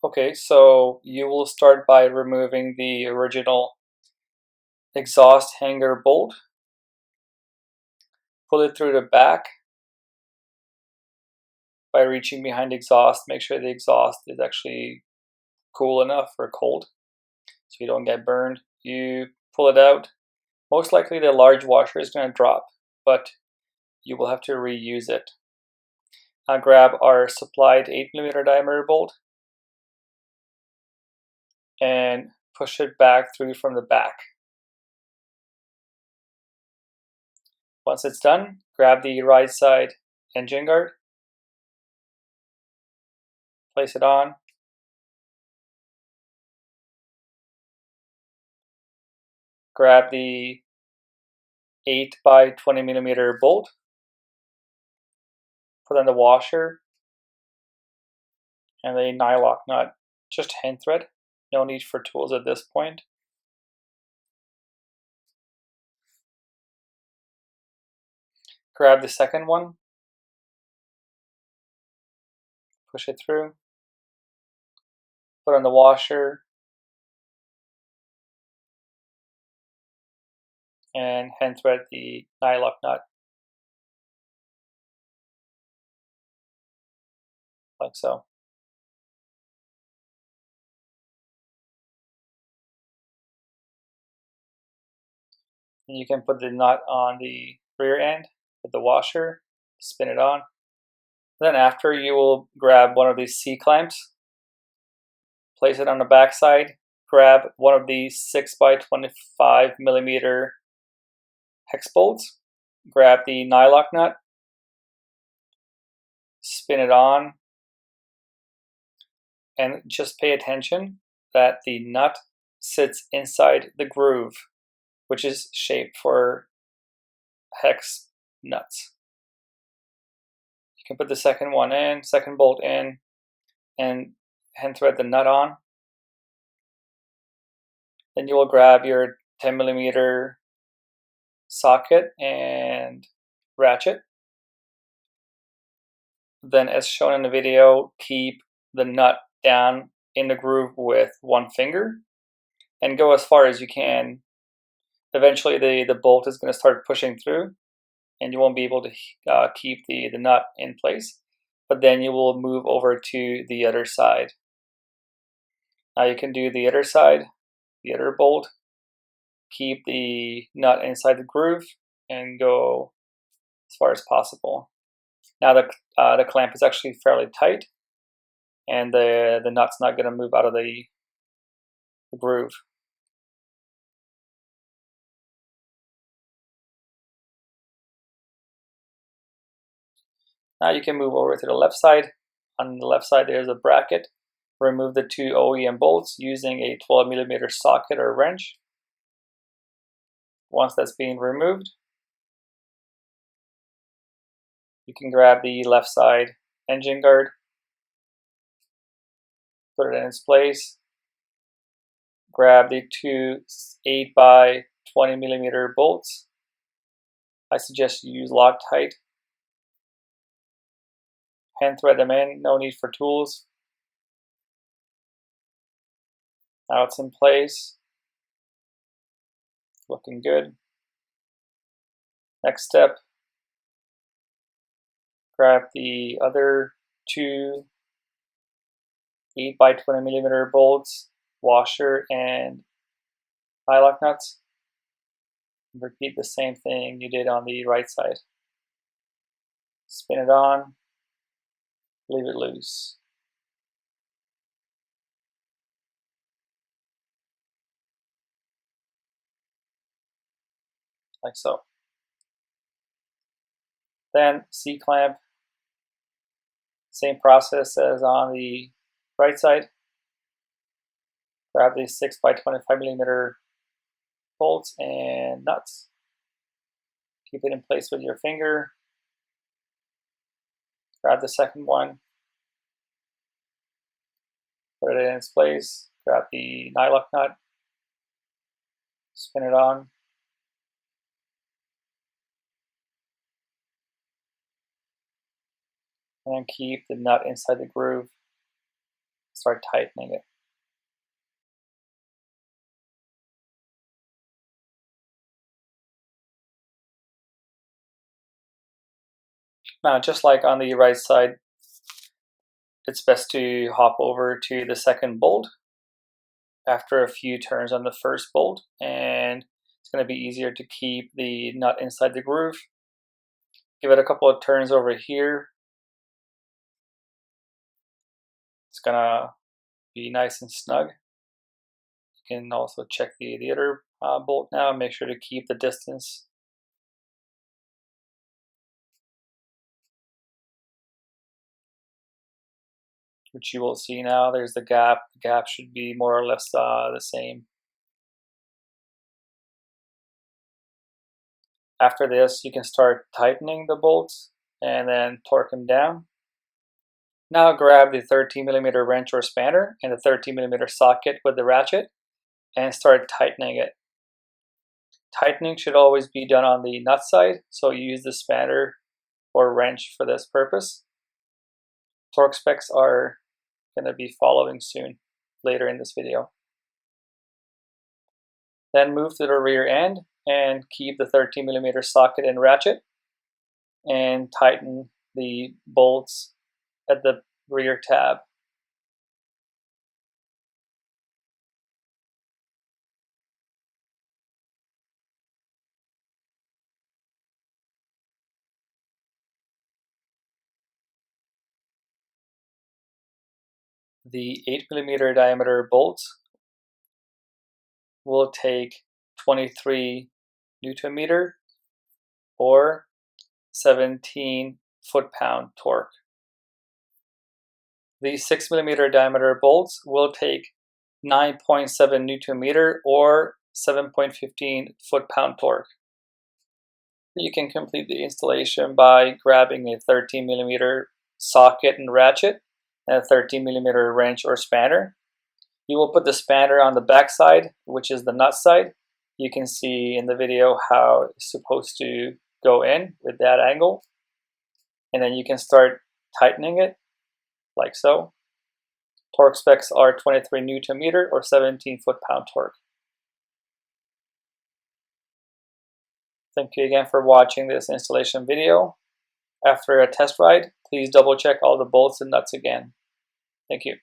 Okay, so you will start by removing the original exhaust hanger bolt. Pull it through the back by reaching behind the exhaust. Make sure the exhaust is actually cool enough or cold so you don't get burned. You pull it out. Most likely the large washer is going to drop, but you will have to reuse it. Now grab our supplied 8mm diameter bolt and push it back through from the back. Once it's done, grab the right side engine guard, place it on, grab the 8 by 20mm bolt, put on the washer and the nylock nut, just hand thread, no need for tools at this point. Grab the second one, push it through, put on the washer, and hand thread the nylock nut, like so. And you can put the nut on the rear end with the washer, spin it on. Then after, you will grab one of these C-clamps, place it on the back side, grab one of these 6 by 25mm hex bolts, grab the nylock nut, spin it on, and just pay attention that the nut sits inside the groove, which is shaped for hex nuts. You can put the second bolt in, and hand thread the nut on. Then you will grab your 10mm socket and ratchet. Then, as shown in the video, keep the nut down in the groove with one finger and go as far as you can. Eventually the bolt is going to start pushing through and you won't be able to keep the nut in place, but then you will move over to the other side. Now you can do the other side, the other bolt, keep the nut inside the groove and go as far as possible. Now the clamp is actually fairly tight and the nut's not going to move out of the groove. Now you can move over to the left side. On the left side there's a bracket. Remove the 2 OEM bolts using a 12mm socket or wrench. Once that's being removed, you can grab the left side engine guard, put it in its place, grab the 2 8 by 20mm bolts. I suggest you use Loctite. Hand thread them in, no need for tools. Now it's in place, looking good. Next step, grab the other 2 8 by 20mm bolts, washer, and nylock nuts. Repeat the same thing you did on the right side. Spin it on, leave it loose. Like so. Then C-clamp, same process as on the right side. Grab these 6 by 25mm bolts and nuts. Keep it in place with your finger. Grab the second one. Put it in its place. Grab the nylock nut. Spin it on. And then keep the nut inside the groove as start tightening it. Now, just like on the right side, it's best to hop over to the second bolt after a few turns on the first bolt, and it's going to be easier to keep the nut inside the groove. Give it a couple of turns over here. It's going to be nice and snug. You can also check the other bolt now and make sure to keep the distance. Which you will see now, there's the gap. The gap should be more or less the same. After this, you can start tightening the bolts and then torque them down. Now grab the 13mm wrench or spanner and the 13mm socket with the ratchet and start tightening it. Tightening should always be done on the nut side, so use the spanner or wrench for this purpose. Torque specs are going to be following soon, later in this video. Then move to the rear end and keep the 13mm socket and ratchet and tighten the bolts at the rear tab. The 8mm diameter bolts will take 23 Nm or 17 foot-pound torque. The 6mm diameter bolts will take 9.7 Nm or 7.15 foot-pound torque. You can complete the installation by grabbing a 13mm socket and ratchet and a 13mm wrench or spanner. You will put the spanner on the back side, which is the nut side. You can see in the video how it's supposed to go in with that angle. And then you can start tightening it like so. Torque specs are 23 Nm or 17 foot-pound torque. Thank you again for watching this installation video. After a test ride, please double check all the bolts and nuts again. Thank you.